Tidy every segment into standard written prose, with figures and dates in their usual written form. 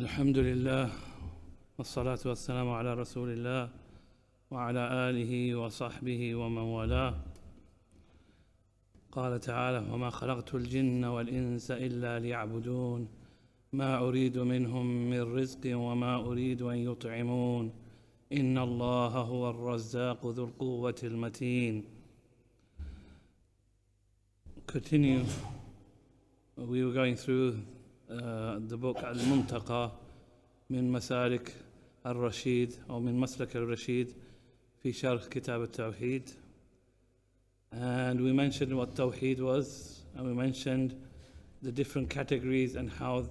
الحمد لله والصلاة والسلام على رسول الله وعلى آله وصحبه ومن والاه. قال تعالى: وما خلقت الجن والإنس إلا ليعبدون ما أريد منهم من رزق وما أريد أن يطعمون إن الله هو الرزاق ذو القوة المتين. Continue. We were going through the book Al-Muntaqa من مسالك الرشيد أو من مسلك الرشيد في شرح كتاب التوحيد, and we mentioned what Tawhid was, and we mentioned the different categories and how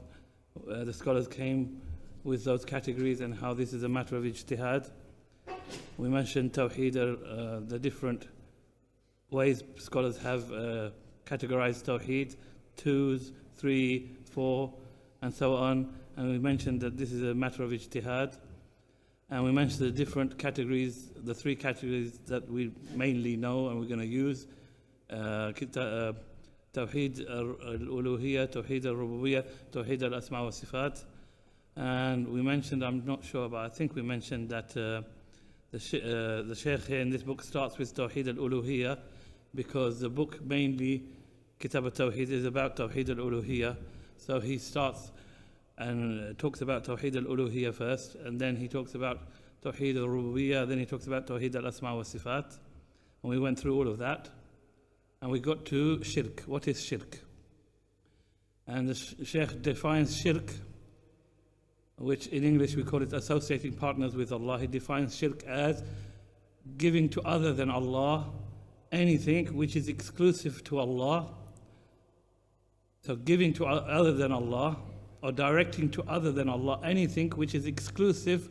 the scholars came with those categories and how this is a matter of ijtihad. We mentioned Tawhid, the different ways scholars have categorized Tawhid, 2, 3, 4 and so on, and we mentioned that this is a matter of ijtihad, and we mentioned the different categories, the 3 categories that we mainly know and we're going to use: Tawhid al-Uluhiyya, Tawhid al-Rububiyyah, Tawhid al-Asma wa Sifat. And we mentioned, I'm not sure, but I think we mentioned that the Shaykh here in this book starts with Tawhid al-Uluhiyya because the book mainly, Kitab al-Tawhid, is about Tawhid al-Uluhiyya. So he starts and talks about Tawhid al-Uluhiyya first, and then he talks about Tawhid al-Rububiyyah, then he talks about Tawhid al-Asma wa Sifat. And we went through all of that, and we got to Shirk. What is Shirk? And the Shaykh defines Shirk, which in English we call it associating partners with Allah. He defines Shirk as giving to other than Allah anything which is exclusive to Allah. So giving to other than Allah, or directing to other than Allah anything which is exclusive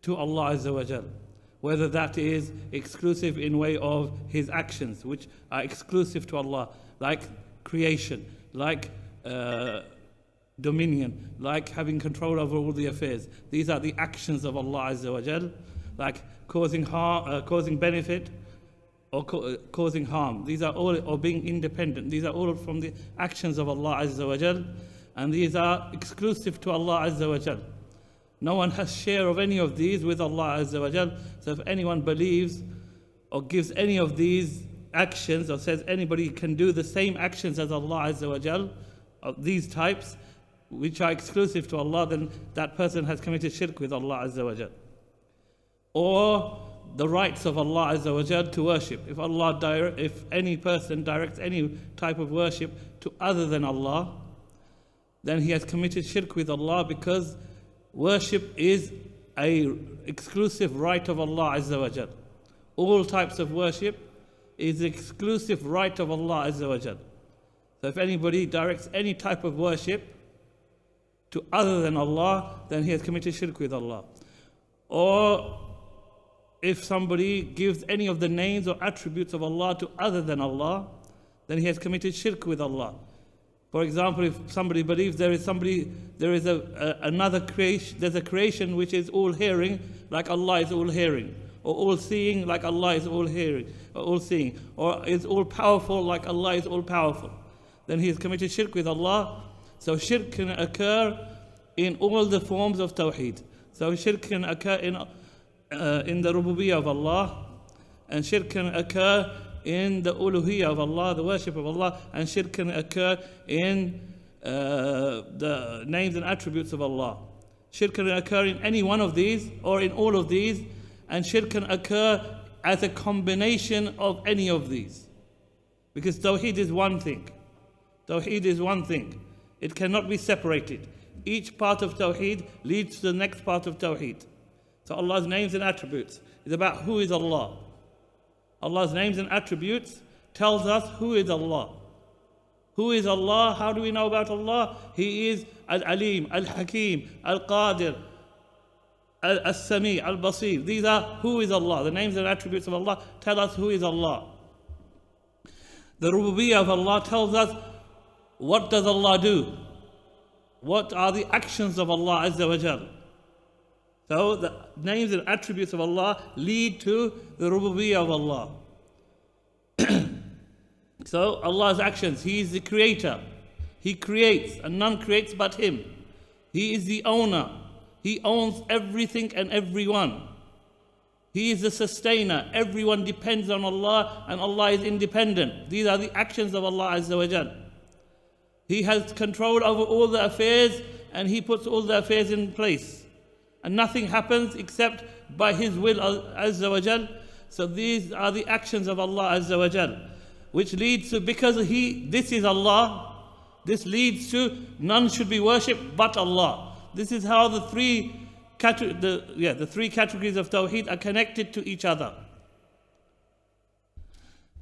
to Allah Azza wa Jal. Whether that is exclusive in way of His actions, which are exclusive to Allah, like creation, like dominion, like having control over all the affairs. These are the actions of Allah Azza wa Jal, like causing harm, causing benefit, or causing harm. These are all, or being independent. These are all from the actions of Allah Azza wa Jal, and these are exclusive to Allah Azza wa Jal. No one has share of any of these with Allah Azza wa Jal. So if anyone believes or gives any of these actions, or says anybody can do the same actions as Allah Azza wa Jal, of these types which are exclusive to Allah, then that person has committed shirk with Allah Azza wa Jal. Or the rights of Allah Azza wa Jal to worship. If any person directs any type of worship to other than Allah, then he has committed shirk with Allah, because worship is an exclusive right of Allah Azza wa Jal. All types of worship is exclusive right of Allah Azza wa Jal. So if anybody directs any type of worship to other than Allah, then he has committed shirk with Allah. Or if somebody gives any of the names or attributes of Allah to other than Allah, then he has committed shirk with Allah. For example, if somebody believes there's a creation which is all hearing, like Allah is all hearing, or all seeing, like Allah is all hearing, or all seeing, or is all powerful, like Allah is all powerful, then he has committed shirk with Allah. So shirk can occur in all the forms of Tawheed. So shirk can occur in the rububiyyah of Allah, and shirk can occur in the uluhiyyah of Allah, the worship of Allah, and shirk can occur in the names and attributes of Allah. Shirk can occur in any one of these or in all of these, and shirk can occur as a combination of any of these. Because Tawheed is one thing. Tawheed is one thing. It cannot be separated. Each part of Tawheed leads to the next part of Tawheed. So Allah's names and attributes is about who is Allah. Allah's names and attributes tells us who is Allah. Who is Allah? How do we know about Allah? He is Al-Alim, Al-Hakim, Al-Qadir, Al-Sami, Al-Basir. These are who is Allah. The names and attributes of Allah tell us who is Allah. The Rububiyyah of Allah tells us what does Allah do? What are the actions of Allah Azza wa Jal? So the names and attributes of Allah lead to the Rububiyyah of Allah. So Allah's actions, He is the creator. He creates and none creates but Him. He is the owner. He owns everything and everyone. He is the sustainer. Everyone depends on Allah, and Allah is independent. These are the actions of Allah Azza wa Jal. He has control over all the affairs, and He puts all the affairs in place. And nothing happens except by His will Azza wa Jal. So these are the actions of Allah Azza wa Jal, which leads to, because this is Allah, this leads to none should be worshipped but Allah. This is how the three categories of Tawhid are connected to each other.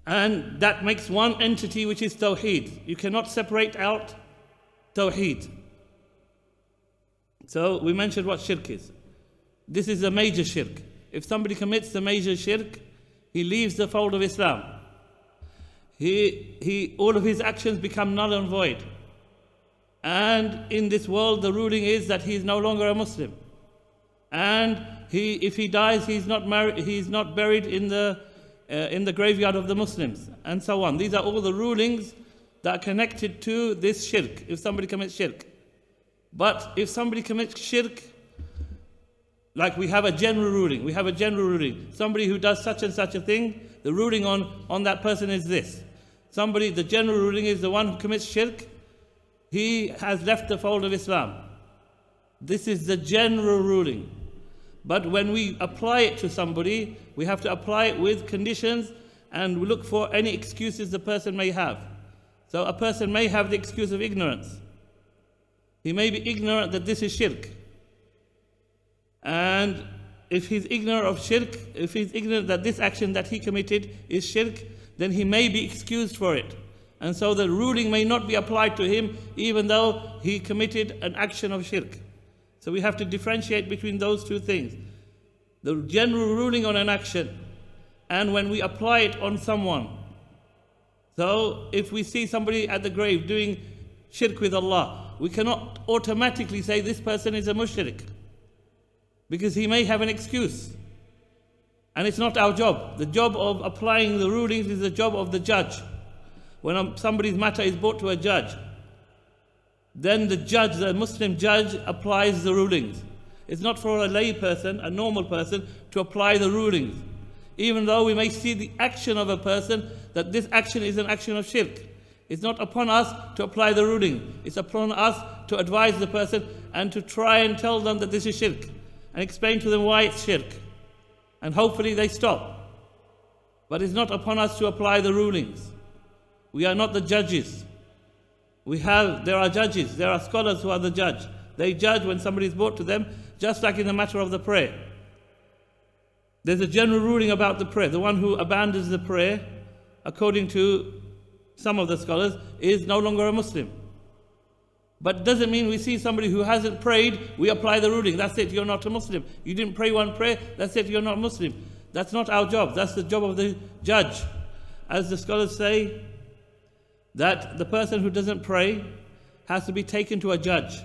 And that makes one entity, which is Tawhid. You cannot separate out Tawhid. So we mentioned what shirk is. This is a major shirk. If somebody commits the major shirk, he leaves the fold of Islam. All of his actions become null and void. And in this world, the ruling is that he is no longer a Muslim. And if he dies, he's not buried in the graveyard of the Muslims, and so on. These are all the rulings that are connected to this shirk, if somebody commits shirk. But if somebody commits shirk, like we have a general ruling. Somebody who does such and such a thing, the ruling on that person is this. The general ruling is the one who commits shirk, he has left the fold of Islam. This is the general ruling. But when we apply it to somebody, we have to apply it with conditions, and we look for any excuses the person may have. So a person may have the excuse of ignorance. He may be ignorant that this is shirk. And if he's ignorant of shirk, if he's ignorant that this action that he committed is shirk, then he may be excused for it. And so the ruling may not be applied to him, even though he committed an action of shirk. So we have to differentiate between those two things. The general ruling on an action, and when we apply it on someone. So if we see somebody at the grave doing shirk with Allah, we cannot automatically say this person is a mushrik, because he may have an excuse. And it's not our job. The job of applying the rulings is the job of the judge. When somebody's matter is brought to a judge, then the Muslim judge applies the rulings. It's not for a lay person, a normal person, to apply the rulings. Even though we may see the action of a person, that this action is an action of shirk. It's not upon us to apply the ruling. It's upon us to advise the person and to try and tell them that this is shirk, and explain to them why it's shirk. And hopefully they stop. But it's not upon us to apply the rulings. We are not the judges. There are judges, there are scholars who are the judge. They judge when somebody is brought to them, just like in the matter of the prayer. There's a general ruling about the prayer. The one who abandons the prayer, according to some of the scholars, is no longer a Muslim. But it doesn't mean we see somebody who hasn't prayed, we apply the ruling. That's it, you're not a Muslim. You didn't pray one prayer, that's it, you're not Muslim. That's not our job, that's the job of the judge. As the scholars say, that the person who doesn't pray has to be taken to a judge,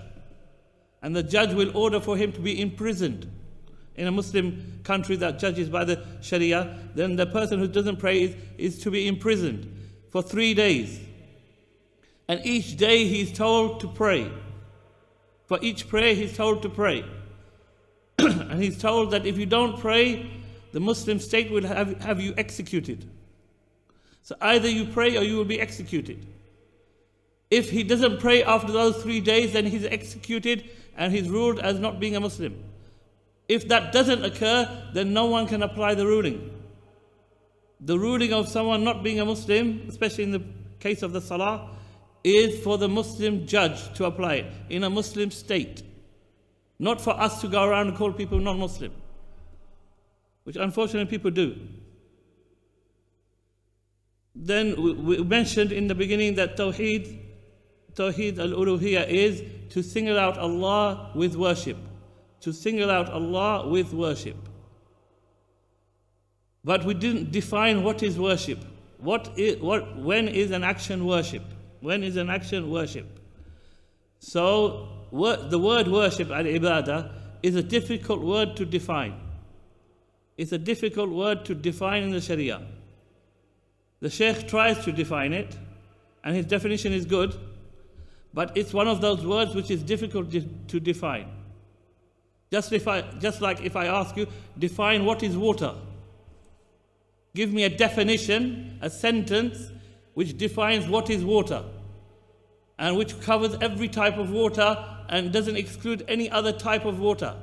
and the judge will order for him to be imprisoned. In a Muslim country that judges by the Sharia, then the person who doesn't pray is to be imprisoned for 3 days. And each day he's told to pray. For each prayer he's told to pray. And he's told that if you don't pray, the Muslim state will have you executed. So either you pray or you will be executed. If he doesn't pray after those 3 days, then he's executed and he's ruled as not being a Muslim. If that doesn't occur, then no one can apply the ruling. The ruling of someone not being a Muslim, especially in the case of the Salah, is for the Muslim judge to apply it in a Muslim state. Not for us to go around and call people non-Muslim, which unfortunately people do. Then we mentioned in the beginning that Tawhid al-Uluhiyya is to single out Allah with worship. To single out Allah with worship. But we didn't define what is worship. When is an action worship? When is an action worship? So the word worship, al-ibadah, is a difficult word to define. It's a difficult word to define in the Sharia. The Shaykh tries to define it, and his definition is good, But it's one of those words which is difficult to define. Just like if I ask you, define what is water. Give me a definition, a sentence which defines what is water and which covers every type of water and doesn't exclude any other type of water.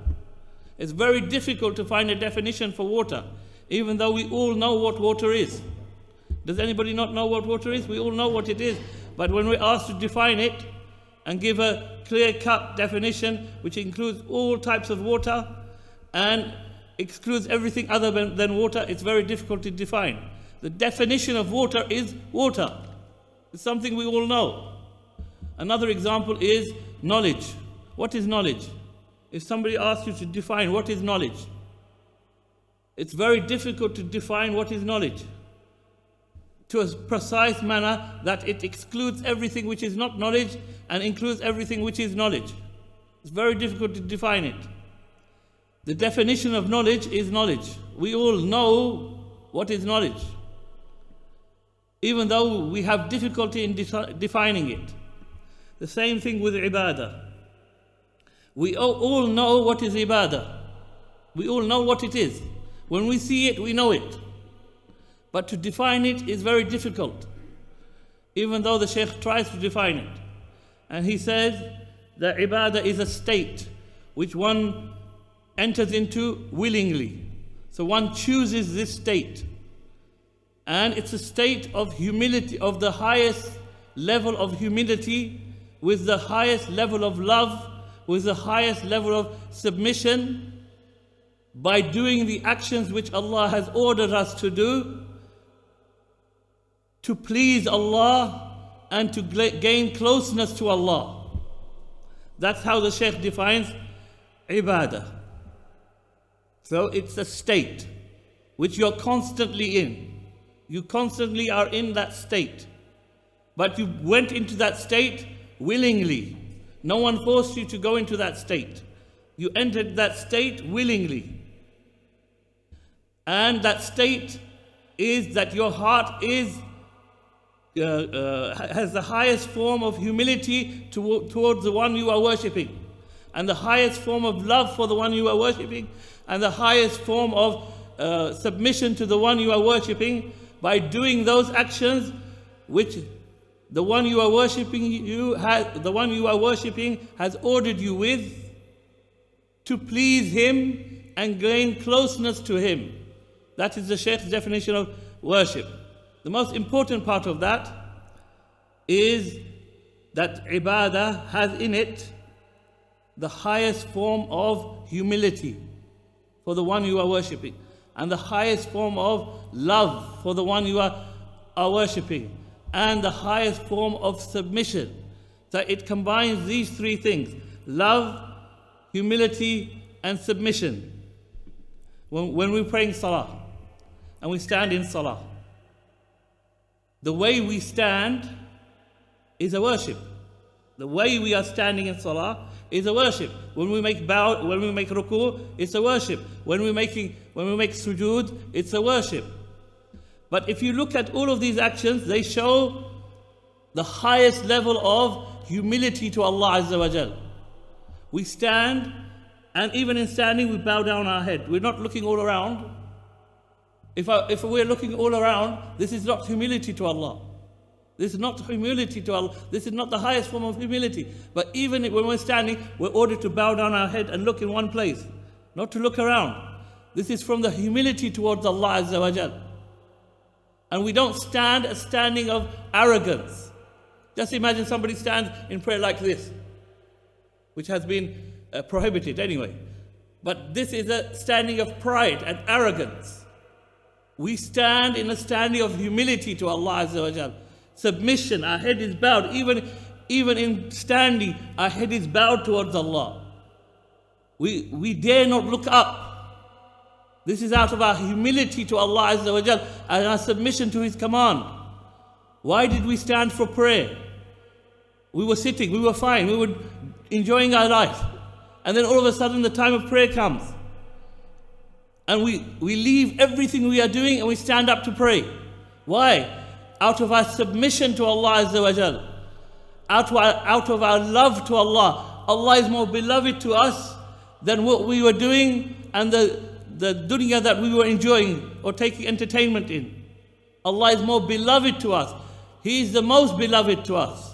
It's very difficult to find a definition for water, even though we all know what water is. Does anybody not know what water is? We all know what it is. But when we're asked to define it and give a clear-cut definition which includes all types of water and excludes everything other than water, it's very difficult to define. The definition of water is water. It's something we all know. Another example is knowledge. What is knowledge? If somebody asks you to define what is knowledge, it's very difficult to define what is knowledge to a precise manner that it excludes everything which is not knowledge and includes everything which is knowledge. It's very difficult to define it. The definition of knowledge is knowledge. We all know what is knowledge, even though we have difficulty in defining it. The same thing with ibadah. We all know what is ibadah. We all know what it is. When we see it, we know it. But to define it is very difficult, even though the Shaykh tries to define it. And he says that ibadah is a state which one enters into willingly. So one chooses this state. And it's a state of humility, of the highest level of humility, with the highest level of love, with the highest level of submission, by doing the actions which Allah has ordered us to do, to please Allah and to gain closeness to Allah. That's how the Shaykh defines ibadah. So it's a state which you're constantly in. You constantly are in that state. But you went into that state willingly. No one forced you to go into that state. You entered that state willingly. And that state is that your heart is has the highest form of humility towards the one you are worshipping, and the highest form of love for the one you are worshipping, and the highest form of submission to the one you are worshipping, by doing those actions which the one you are worshipping has ordered you with, to please him and gain closeness to him. That is the Shaykh's definition of worship. The most important part of that is that ibadah has in it the highest form of humility for the one you are worshipping, and the highest form of love for the one you are worshipping, and the highest form of submission. So it combines these three things: love, humility, and submission. When we're praying salah and we stand in salah, the way we stand is a worship. The way we are standing in salah is a worship. When we make ruku, it's a worship. When we make sujood, it's a worship. But if you look at all of these actions, they show the highest level of humility to Allah Azza wa Jal. We stand, and even in standing, we bow down our head. We're not looking all around. If we're looking all around, this is not humility to Allah. This is not humility to Allah. This is not the highest form of humility. But even when we're standing, we're ordered to bow down our head and look in one place, not to look around. This is from the humility towards Allah Azza wa Jal. And we don't stand a standing of arrogance. Just imagine somebody stands in prayer like this, which has been prohibited anyway. But this is a standing of pride and arrogance. We stand in a standing of humility to Allah Azza wa Jal. Submission, our head is bowed. Even in standing, our head is bowed towards Allah. We dare not look up. This is out of our humility to Allah Azza wa Jal and our submission to His command. Why did we stand for prayer? We were sitting, we were fine, we were enjoying our life. And then all of a sudden the time of prayer comes. And we leave everything we are doing and we stand up to pray. Why? Out of our submission to Allah Azza wa Jal. out of our love to Allah. Allah is more beloved to us than what we were doing and the dunya that we were enjoying or taking entertainment in. Allah is more beloved to us. He is the most beloved to us.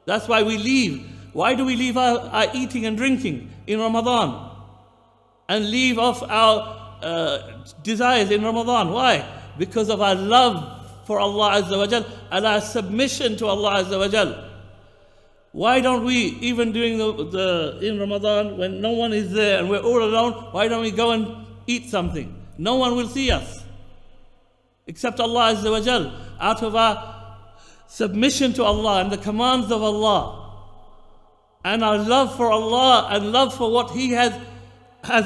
That's why we leave. Why do we leave our eating and drinking in Ramadan? And leave off our desires in Ramadan? Why? Because of our love for Allah Azza wa Jal and our submission to Allah Azza wa Jal. Why don't we, even during in Ramadan, when no one is there and we're all alone, why don't we go and eat something? No one will see us except Allah Azza wa Jal, out of our submission to Allah and the commands of Allah and our love for Allah and love for what He has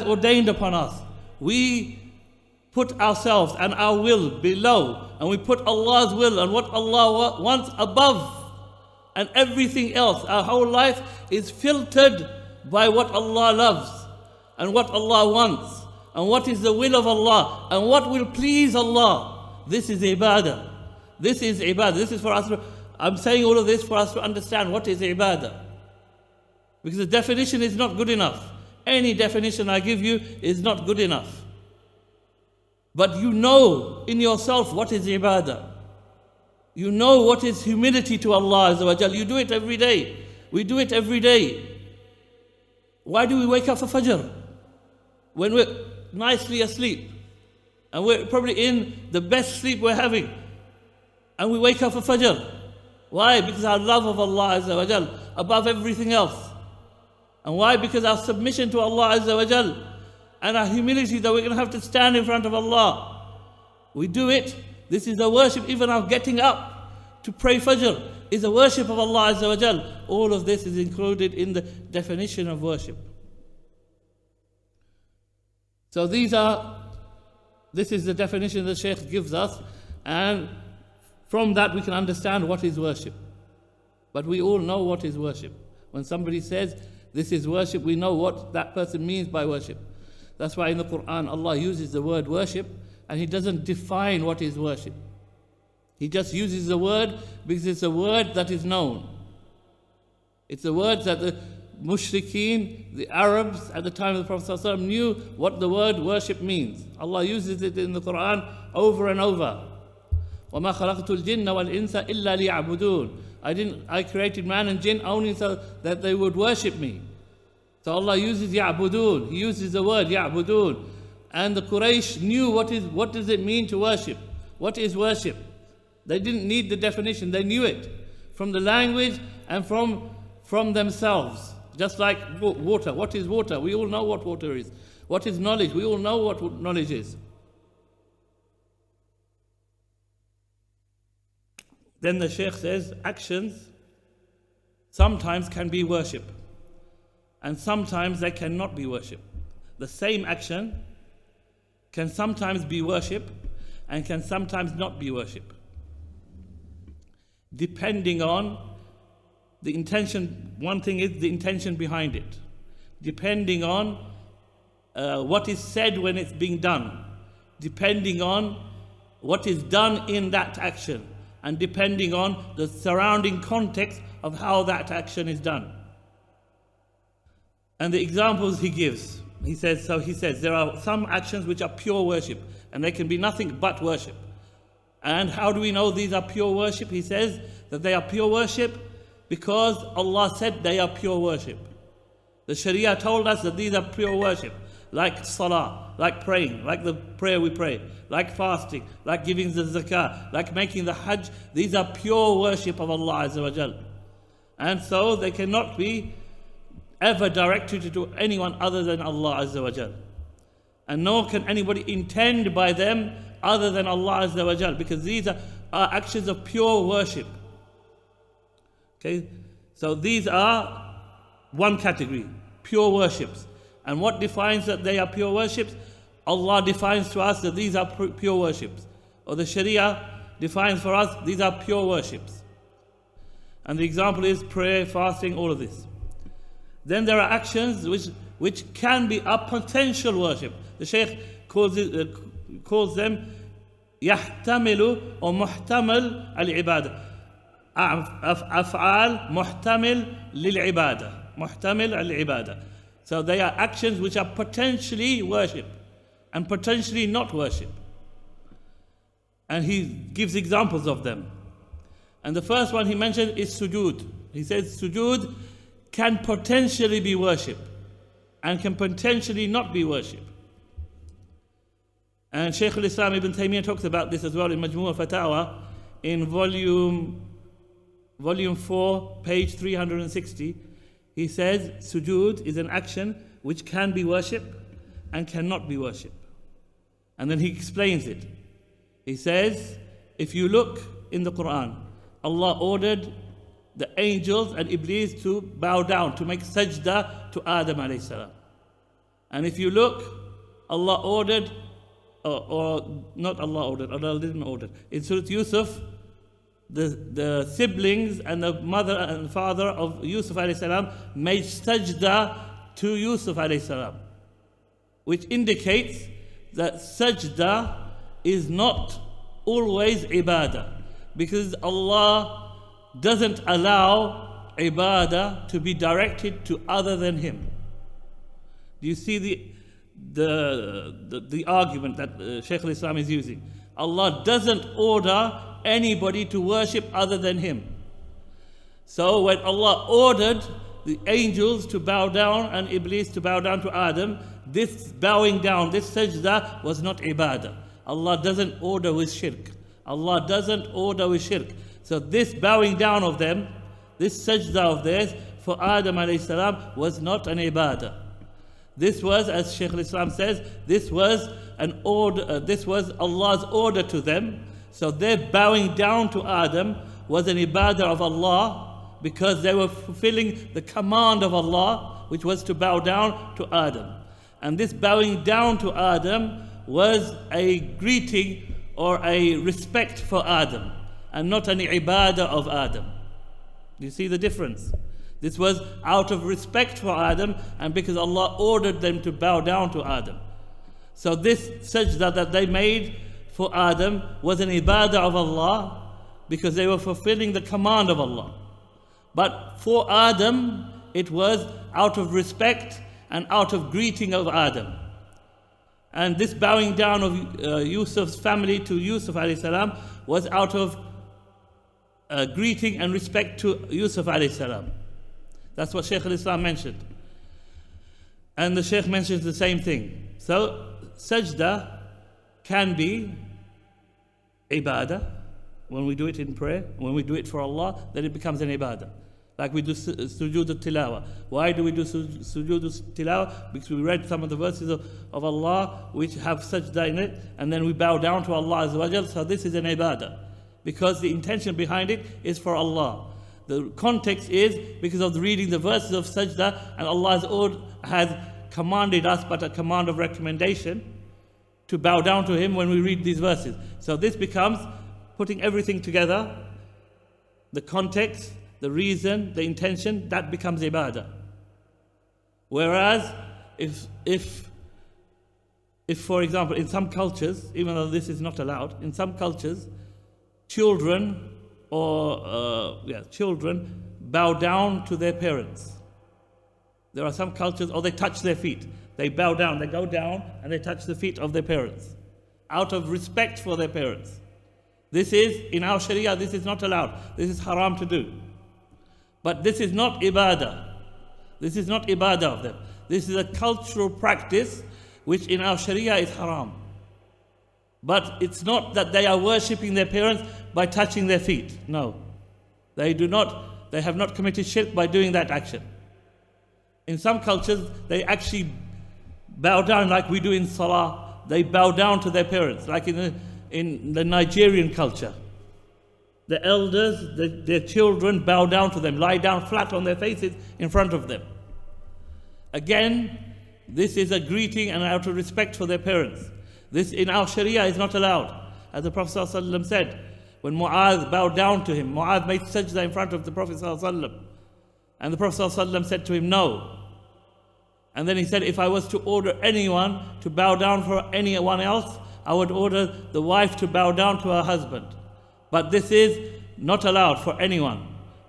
ordained upon us. We put ourselves and our will below, and we put Allah's will and what Allah wants above, and everything else. Our whole life is filtered by what Allah loves and what Allah wants and what is the will of Allah and what will please Allah. This is ibadah. This is ibadah. This is for us. I'm saying all of this for us to understand what is ibadah. Because the definition is not good enough. Any definition I give you is not good enough. But you know in yourself what is ibadah. You know what is humility to Allah Azza wa Jal. You do it every day. We do it every day. Why do we wake up for Fajr? When we're nicely asleep. And we're probably in the best sleep we're having. And we wake up for Fajr. Why? Because our love of Allah Azza wa Jal above everything else. And why? Because our submission to Allah Azza wa Jal and our humility that we're going to have to stand in front of Allah. We do it. This is a worship. Even our getting up to pray Fajr is a worship of Allah Azza wa Jal. All of this is included in the definition of worship. So this is the definition the Shaykh gives us, and from that we can understand what is worship. But we all know what is worship. When somebody says this is worship, we know what that person means by worship. That's why in the Quran Allah uses the word worship and He doesn't define what is worship. He just uses the word because it's a word that is known. It's a word that the Mushrikeen, the Arabs at the time of the Prophet ﷺ knew what the word worship means. Allah uses it in the Quran over and over. وَمَا خَلَقْتُ الْجِنَّ وَالْإِنسَ إِلَّا لِيَعْبُدُونَ I created man and jinn only so that they would worship me. So Allah uses يَعْبُدُونَ. He uses the word يَعْبُدُونَ. And the Quraysh knew what does it mean to worship. What is worship? They didn't need the definition. They knew it from the language and from themselves. Just like water. What is water? We all know what water is. What is knowledge? We all know what knowledge is. Then the Shaykh says, actions sometimes can be worship. And sometimes they cannot be worship. The same action can sometimes be worship and can sometimes not be worship. Depending on the intention. One thing is the intention behind it. Depending on what is said when it's being done. Depending on what is done in that action. And depending on the surrounding context of how that action is done. And the examples he gives, he says there are some actions which are pure worship and they can be nothing but worship. And how do we know these are pure worship? He says that they are pure worship because Allah said they are pure worship. The Sharia told us that these are pure worship, like salah, like praying, like the prayer we pray, like fasting, like giving the zakah, like making the hajj. These are pure worship of Allah Azza wa Jal. And so they cannot be ever directed to anyone other than Allah Azza wa Jal. And nor can anybody intend by them other than Allah Azza wa Jal, because these are actions of pure worship. Okay, so these are one category, pure worships. And what defines that they are pure worships? Allah defines to us that these are pure worships. Or the Sharia defines for us these are pure worships. And the example is prayer, fasting, all of this. Then there are actions which can be a potential worship. The Shaykh calls them يحتمل or محتمل العبادة. أفعال محتمل للعبادة. محتمل العبادة. So they are actions which are potentially worship and potentially not worship. And he gives examples of them. And the first one he mentioned is sujood. He says sujood can potentially be worship and can potentially not be worship. And Shaykh al-Islam Ibn Taymiyyah talks about this as well in Majmu' al-Fatawa in volume 4, page 360. He says sujood is an action which can be worship and cannot be worship. And then he explains it. He says, if you look in the Quran, Allah ordered the angels and Iblis to bow down, to make sajda to Adam alayhi salam. And if you look, Allah ordered, or not Allah ordered, Allah didn't order. In Surah Yusuf, the siblings and the mother and father of Yusuf alayhi salam made sajda to Yusuf alayhi salam, which indicates that sajda is not always ibadah, because Allah doesn't allow ibadah to be directed to other than Him. Do you see the argument that Shaykh al-Islam is using? Allah doesn't order anybody to worship other than Him. So when Allah ordered the angels to bow down and Iblis to bow down to Adam, this bowing down, this sajda was not ibadah. Allah doesn't order with shirk. Allah doesn't order with shirk. So this bowing down of them, this sajda of theirs for Adam alayhi salam was not an ibadah. This was, as Shaykh al-Islam says, this was an order. This was Allah's order to them. So their bowing down to Adam was an ibadah of Allah because they were fulfilling the command of Allah, which was to bow down to Adam. And this bowing down to Adam was a greeting or a respect for Adam, and not an ibadah of Adam. Do you see the difference? This was out of respect for Adam and because Allah ordered them to bow down to Adam. So this sajda that they made for Adam was an ibadah of Allah because they were fulfilling the command of Allah. But for Adam, it was out of respect and out of greeting of Adam. And this bowing down of Yusuf's family to Yusuf alayhi salam was out of greeting and respect to Yusuf alayhi salam. That's what Shaykh al-Islam mentioned. And the Shaykh mentions the same thing. So sajda can be ibadah when we do it in prayer. When we do it for Allah, then it becomes an ibadah. Like we do sujood al-tilawa. Why do we do sujood al-tilawa? Because we read some of the verses of Allah which have sajda in it, and then we bow down to Allah Azza wa Jal. So this is an ibadah, because the intention behind it is for Allah. The context is because of reading the verses of sajda, and Allah has commanded us, but a command of recommendation, to bow down to Him when we read these verses. So this becomes putting everything together, the context, the reason, the intention, that becomes ibadah. Whereas if for example, in some cultures, even though this is not allowed, in some cultures, children bow down to their parents. There are some cultures, or they touch their feet. They bow down, they go down and they touch the feet of their parents out of respect for their parents. This is, in our Sharia, this is not allowed. This is haram to do. But this is not ibadah. This is not ibadah of them. This is a cultural practice which in our Sharia is haram. But it's not that they are worshipping their parents by touching their feet. No. They have not committed shirk by doing that action. In some cultures, they actually bow down like we do in Salah. They bow down to their parents, like in the Nigerian culture. The elders, their children bow down to them, lie down flat on their faces in front of them. Again, this is a greeting and out of respect for their parents. This in our Sharia is not allowed. As the Prophet ﷺ said, when Mu'adh bowed down to him, Mu'adh made sajda in front of the Prophet ﷺ. And the Prophet ﷺ said to him, no. And then he said, if I was to order anyone to bow down for anyone else, I would order the wife to bow down to her husband. But this is not allowed for anyone.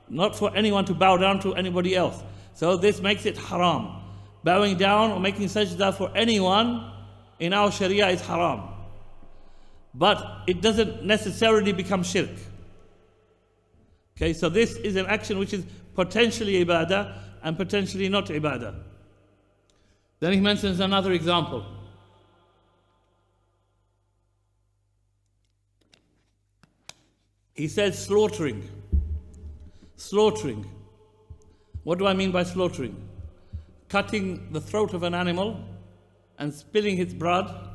Not for anyone to bow down to anybody else. So this makes it haram. Bowing down or making sajda for anyone in our Sharia is haram. But it doesn't necessarily become shirk. Okay, so this is an action which is potentially ibadah and potentially not ibadah. Then he mentions another example. He says slaughtering. Slaughtering. What do I mean by slaughtering? Cutting the throat of an animal and spilling its blood.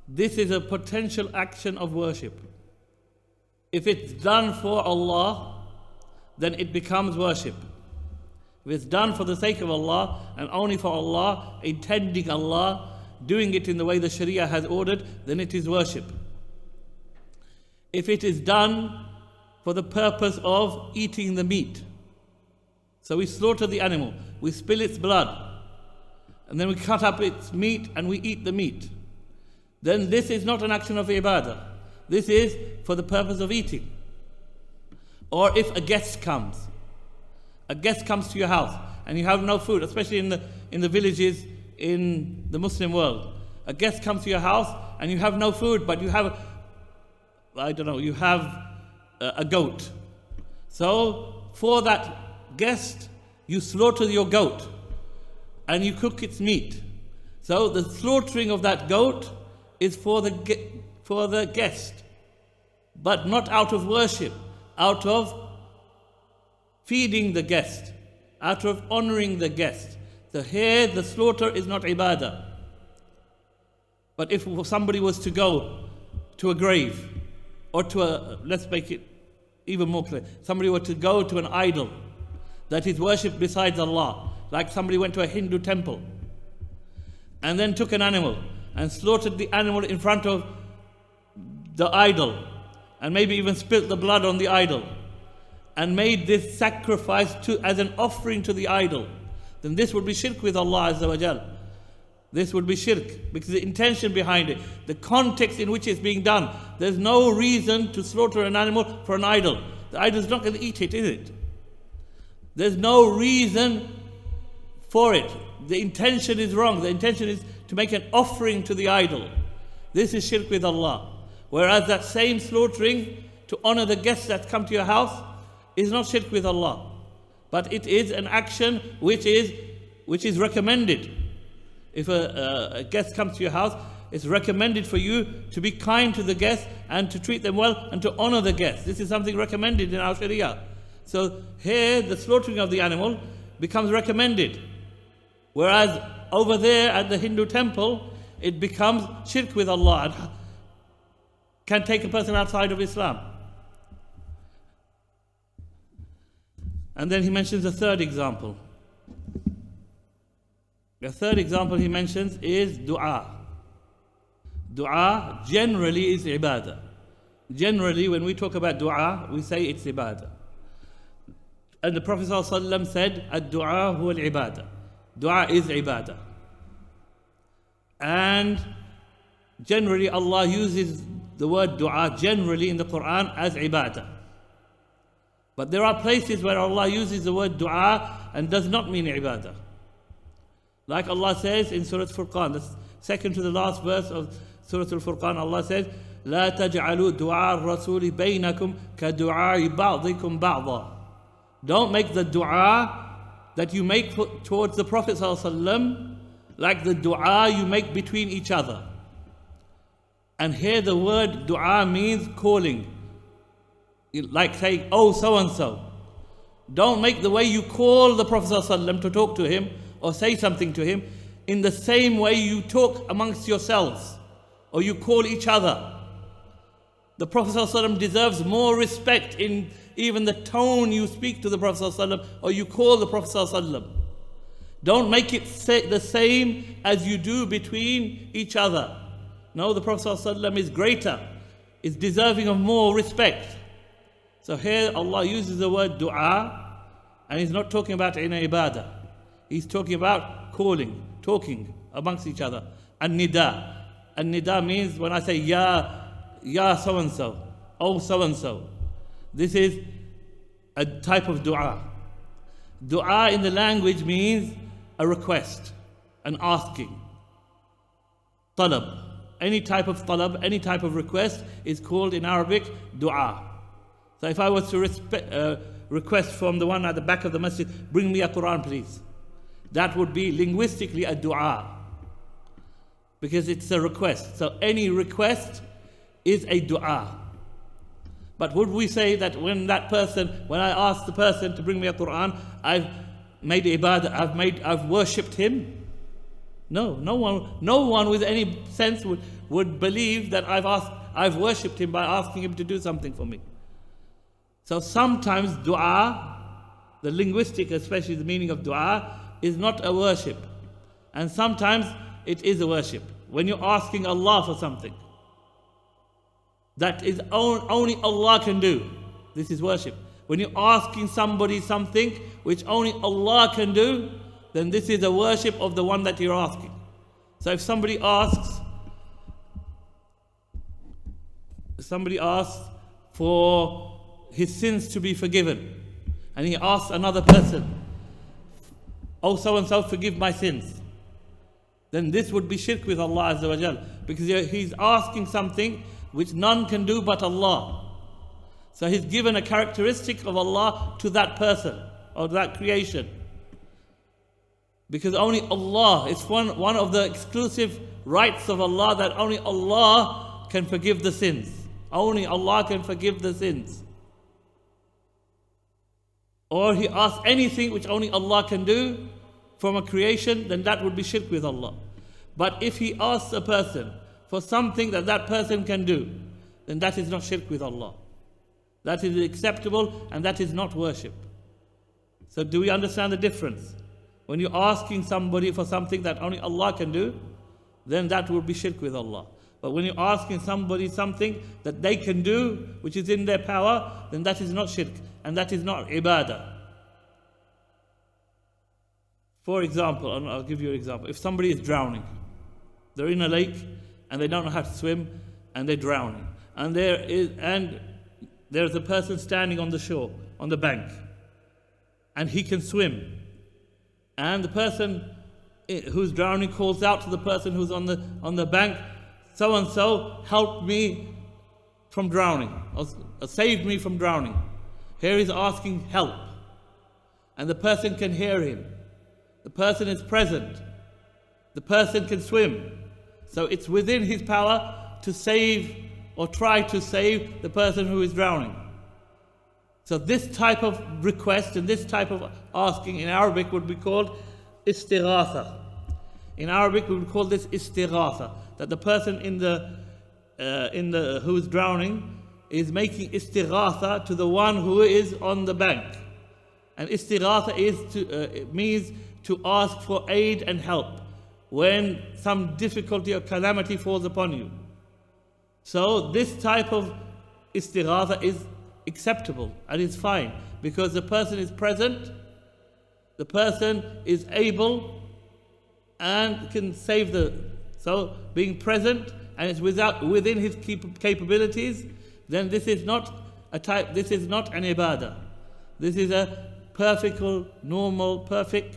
This is a potential action of worship. If it's done for Allah, then it becomes worship. If it's done for the sake of Allah and only for Allah, intending Allah, doing it in the way the Sharia has ordered, then it is worship. If it is done for the purpose of eating the meat, so we slaughter the animal, we spill its blood, and then we cut up its meat and we eat the meat, then this is not an action of ibadah. This is for the purpose of eating. Or if a guest comes to your house and you have no food, especially in the villages in the Muslim world. A guest comes to your house and you have no food, but you have, you have a goat. So for that guest, you slaughter your goat and you cook its meat. So the slaughtering of that goat is for the guest, but not out of worship, out of feeding the guest, out of honoring the guest. So here the slaughter is not ibadah. But if somebody was to go to a grave, or let's make it even more clear, somebody were to go to an idol that is worshipped besides Allah, like somebody went to a Hindu temple and then took an animal and slaughtered the animal in front of the idol and maybe even spilt the blood on the idol and made this sacrifice as an offering to the idol, then this would be shirk with Allah Azza wa Jal. This would be shirk because the intention behind it, the context in which it's being done, there's no reason to slaughter an animal for an idol. The idol's not going to eat it, is it? There's no reason for it. The intention is wrong. The intention is to make an offering to the idol. This is shirk with Allah. Whereas that same slaughtering to honor the guests that come to your house is not shirk with Allah, but it is an action which is recommended. If a guest comes to your house, it's recommended for you to be kind to the guest and to treat them well and to honor the guest. This is something recommended in our Sharia. So here the slaughtering of the animal becomes recommended. Whereas over there at the Hindu temple, it becomes shirk with Allah and can take a person outside of Islam. And then he mentions a third example. The third example he mentions is dua. Dua generally is ibadah. Generally, when we talk about dua, we say it's ibadah. And the Prophet ﷺ said, ad-du'a huwa al-ibadah. Dua is ibadah. And generally, Allah uses the word dua generally in the Quran as ibadah. But there are places where Allah uses the word dua and does not mean ibadah. Like Allah says in Surah Al-Furqan, the second to the last verse of Surah Al-Furqan, Allah says, لا تجعلوا دعاء الرسول بينكم كدعاء بعضكم بعضا. Don't make the dua that you make towards the Prophet ﷺ like the dua you make between each other. And here the word dua means calling. Like saying, oh so-and-so. Don't make the way you call the Prophet ﷺ to talk to him or say something to him in the same way you talk amongst yourselves or you call each other. The Prophet ﷺ deserves more respect in even the tone you speak to the Prophet ﷺ or you call the Prophet ﷺ. Don't make it the same as you do between each other. No, the Prophet ﷺ is greater, is deserving of more respect. So here Allah uses the word dua and He's not talking about in ibadah. He's talking about calling, talking amongst each other. And nida. And nida means when I say ya so-and-so, oh so-and-so. This is a type of dua. Dua in the language means a request, an asking. Talab. Any type of talab, any type of request is called in Arabic dua. So if I was to request from the one at the back of the masjid, bring me a Quran please, that would be linguistically a dua, because it's a request. So any request is a dua. But would we say that when I ask the person to bring me a Quran, I've made ibadah, I've worshipped him? No, no one with any sense would believe that I've worshipped him by asking him to do something for me. So sometimes dua, the linguistic, especially the meaning of dua, is not a worship. And sometimes it is a worship. When you're asking Allah for something, that is only Allah can do, this is worship. When you're asking somebody something which only Allah can do, then this is a worship of the one that you're asking. So if somebody asks for his sins to be forgiven, and he asks another person, oh so and so, forgive my sins, then this would be shirk with Allah Azza wa Jal, because he's asking something which none can do but Allah. So he's given a characteristic of Allah to that person or that creation, because only Allah, it's one of the exclusive rights of Allah, that only Allah can forgive the sins. Only Allah can forgive the sins. Or he asks anything which only Allah can do from a creation, then that would be shirk with Allah. But if he asks a person for something that that person can do, then that is not shirk with Allah. That is acceptable, and that is not worship. So do we understand the difference? When you're asking somebody for something that only Allah can do, then that would be shirk with Allah. But when you're asking somebody something that they can do, which is in their power, then that is not shirk, and that is not ibadah. For example, and I'll give you an example. If somebody is drowning, they're in a lake and they don't know how to swim and they're drowning, and there's a person standing on the shore, on the bank, and he can swim, and the person who's drowning calls out to the person who's on the bank, so and so, help me from drowning, or save me from drowning. Here he's asking help, and the person can hear him. The person is present. The person can swim. So it's within his power to save or try to save the person who is drowning. So this type of request and this type of asking in Arabic would be called istighatha. In Arabic we would call this istighatha, that the person who is drowning is making istighatha to the one who is on the bank. And istighatha means to ask for aid and help when some difficulty or calamity falls upon you. So this type of istighatha is acceptable and is fine, because the person is present, the person is able and can save so being present and it's within his capabilities, then this is not an ibadah. This is a perfect, normal, perfect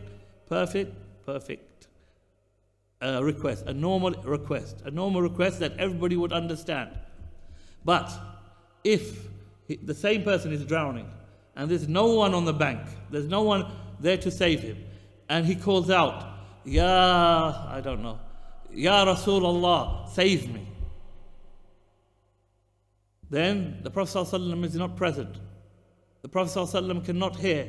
request, a normal request that everybody would understand. But if the same person is drowning and there's no one on the bank, there's no one there to save him, and he calls out, Ya Rasulullah, save me, then the Prophet ﷺ is not present. The Prophet ﷺ cannot hear.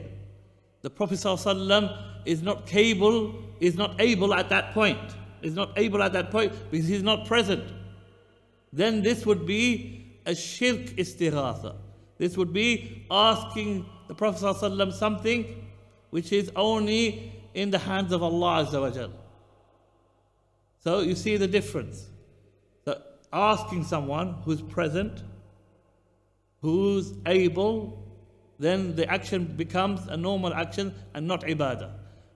The Prophet ﷺ is not able at that point. Is not able at that point because he's not present. Then this would be a shirk istighatha. This would be asking the Prophet ﷺ something which is only in the hands of Allah Azza wa Jal. So you see the difference. So asking someone who's present, who's able, then the action becomes a normal action and not ibadah.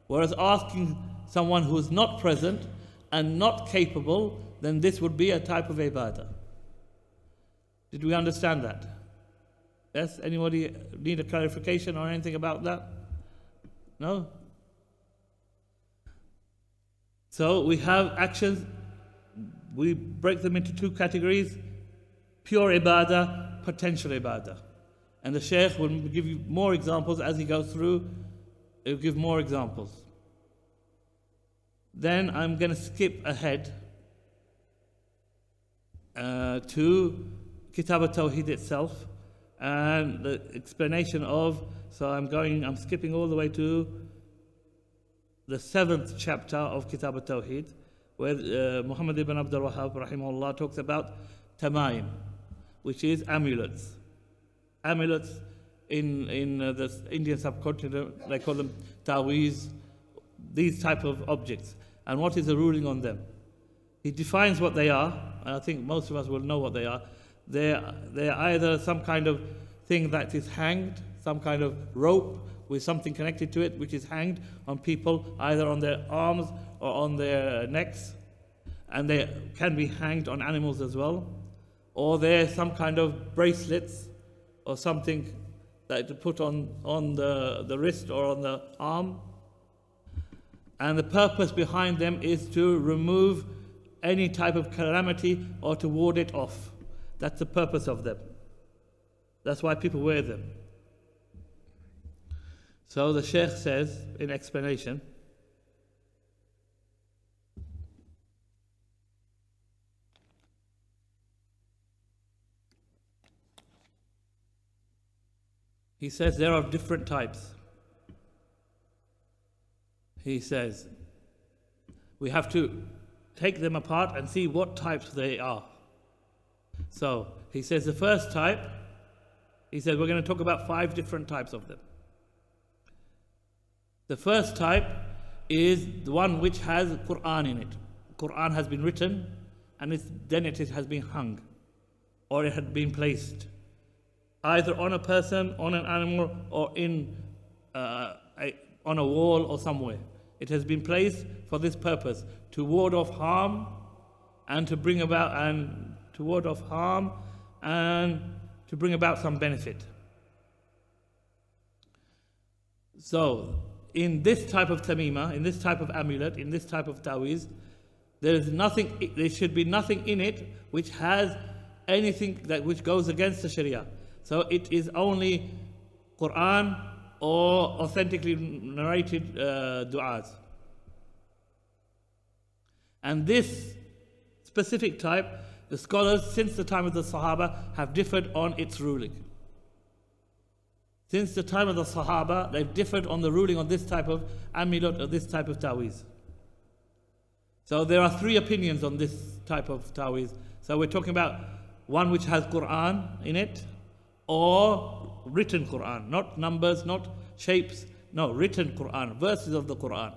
Whereas asking someone who's not present and not capable, then this would be a type of ibadah. Did we understand that? Yes, anybody need a clarification or anything about that? No? So we have actions, we break them into two categories: pure ibadah, potential ibadah. And the Shaykh will give you more examples as he goes through. He'll give more examples. Then I'm going to skip ahead to Kitab al-Tawhid itself and the explanation of, so I'm skipping all the way to the 7th chapter of Kitab al-Tawhid, where Muhammad ibn Abdul Wahhab rahimahullah talks about tamaim, which is amulets. Amulets in the Indian subcontinent, they call them taweez, these type of objects. And what is the ruling on them? He defines what they are, and I think most of us will know what they are. They're either some kind of thing that is hanged, some kind of rope with something connected to it, which is hanged on people, either on their arms or on their necks, and they can be hanged on animals as well. Or they're some kind of bracelets or something that you put on the wrist or on the arm. And the purpose behind them is to remove any type of calamity or to ward it off. That's the purpose of them. That's why people wear them. So the Shaykh says in explanation, he says there are different types. He says we have to take them apart and see what types they are. So he says the first type, he says we're going to talk about 5 different types of them. The first type is the one which has Quran in it. Quran has been written and then it has been hung, or it had been placed either on a person, on an animal, or on a wall or somewhere. It has been placed for this purpose, to ward off harm and to bring about some benefit. So, in this type of tamima, in this type of amulet, in this type of taweez, there should be nothing in it which has anything which goes against the Sharia. So it is only Quran or authentically narrated du'as. And this specific type, the scholars since the time of the Sahaba have differed on its ruling. Since the time of the Sahaba, they've differed on the ruling on this type of amulet or this type of taweez. So there are 3 opinions on this type of taweez. So we're talking about one which has Quran in it, or written Quran, not numbers, not shapes, no, written Quran, verses of the Quran.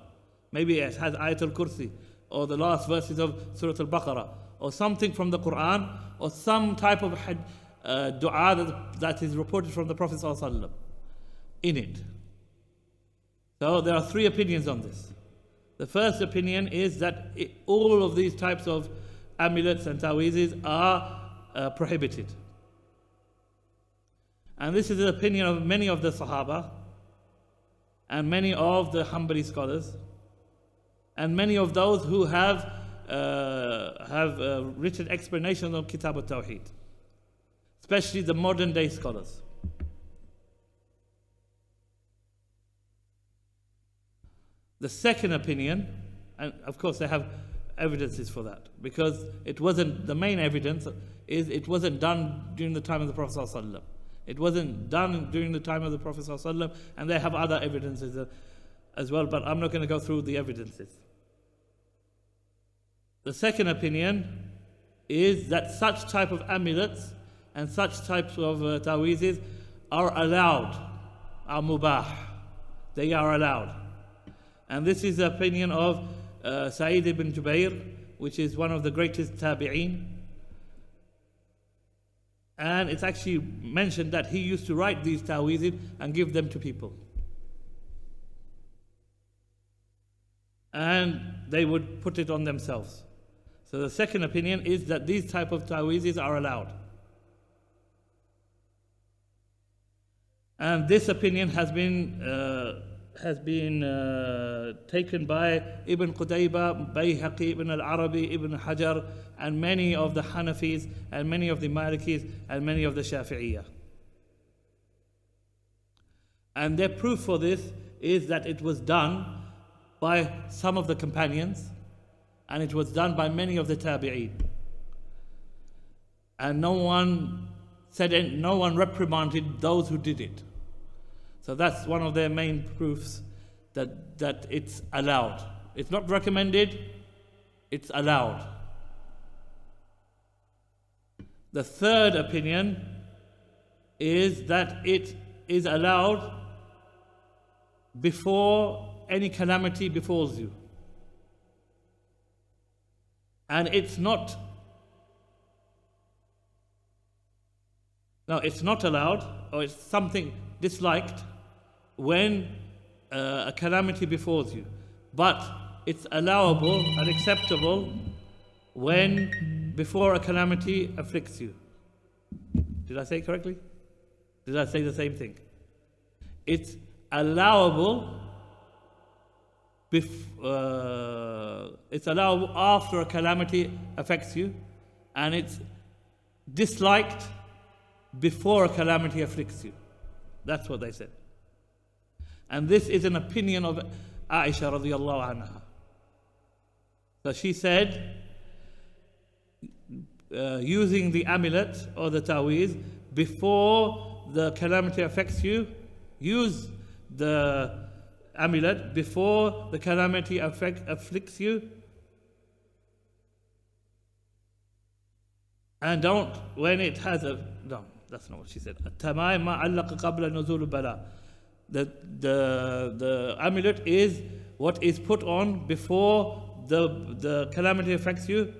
Maybe it has Ayatul Kursi, or the last verses of Surah Al-Baqarah, or something from the Quran, or some type of dua that is reported from the Prophet ﷺ in it. So there are 3 opinions on this. The first opinion is that all of these types of amulets and taweezes are prohibited. And this is the opinion of many of the Sahaba and many of the Hanbali scholars and many of those who have written explanations on Kitab al-Tawhid, especially the modern day scholars. The second opinion, and of course they have evidences for that, because the main evidence is it wasn't done during the time of the Prophet ﷺ. It wasn't done during the time of the Prophet ﷺ, and they have other evidences as well, but I'm not going to go through the evidences. The second opinion is that such type of amulets and such types of taweezes are allowed, are mubah. They are allowed. And this is the opinion of Sa'id ibn Jubair, which is one of the greatest tabi'een. And it's actually mentioned that he used to write these taweezes and give them to people. And they would put it on themselves. So the second opinion is that these type of taweezes are allowed. And this opinion has been taken by Ibn Qutayba, Bayhaqi, Ibn al-Arabi, Ibn Hajar, and many of the Hanafis, and many of the Malikis, and many of the Shafi'iyah. And their proof for this is that it was done by some of the companions, and it was done by many of the Tabi'een. And no one reprimanded those who did it. So that's one of their main proofs that it's allowed. It's not recommended, it's allowed. The third opinion is that it is allowed before any calamity befalls you. And it's not allowed, or it's something disliked when a calamity befalls you. But it's allowable and acceptable when before a calamity afflicts you. Did I say it correctly? Did I say the same thing? It's allowable it's allowable after a calamity affects you, and it's disliked before a calamity afflicts you. That's what they said. And this is an opinion of Aisha radiallahu anha. So she said, using the amulet or the ta'weez before the calamity affects you, use the amulet before the calamity afflicts you, and don't when it has a no, that's not what she said. التمائم ما علق قبل نزول البلاء. The amulet is what is put on before the calamity affects you,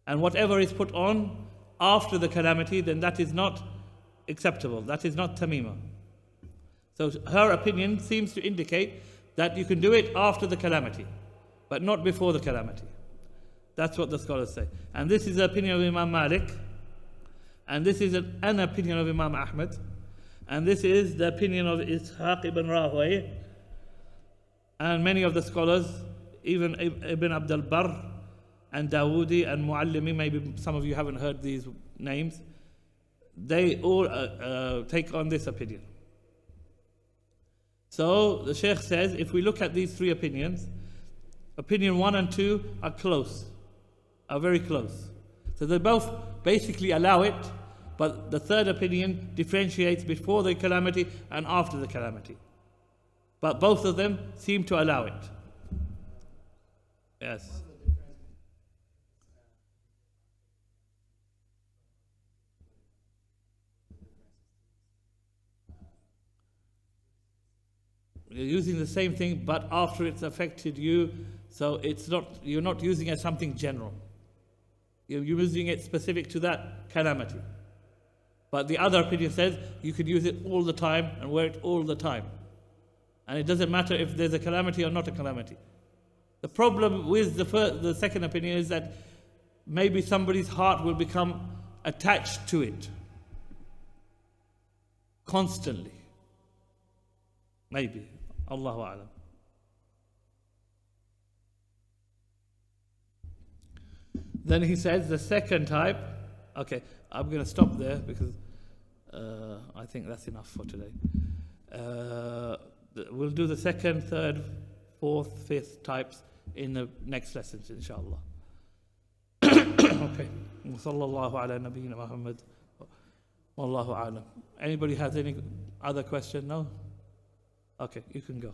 and whatever is put on after the calamity, then that is not acceptable. That is not tamima. So her opinion seems to indicate that you can do it after the calamity, but not before the calamity. That's what the scholars say. And this is the opinion of Imam Malik, and this is an opinion of Imam Ahmad, and this is the opinion of Ishaq ibn Rahway, and many of the scholars, even Ibn Abdul Barr and Dawoodi and Muallimi, maybe some of you haven't heard these names, they all take on this opinion. So the Shaykh says, if we look at these three opinions, opinion 1 and 2 are close, are very close. So they both basically allow it, but the third opinion differentiates before the calamity and after the calamity. But both of them seem to allow it. Yes. You're using the same thing, but after it's affected you, so it's not, you're not using it as something general. You're using it specific to that calamity. But the other opinion says you could use it all the time and wear it all the time. And it doesn't matter if there's a calamity or not a calamity. The problem with the second opinion is that maybe somebody's heart will become attached to it constantly. Maybe. Allahu A'lam. Then he says the second type. Okay, I'm going to stop there because I think that's enough for today. We'll do the second, third, fourth, fifth types in the next lessons, inshallah. Okay. Sallallahu ala nabiyyina Muhammad. Wallahu a'lam. Anybody has any other question? No? Okay, you can go.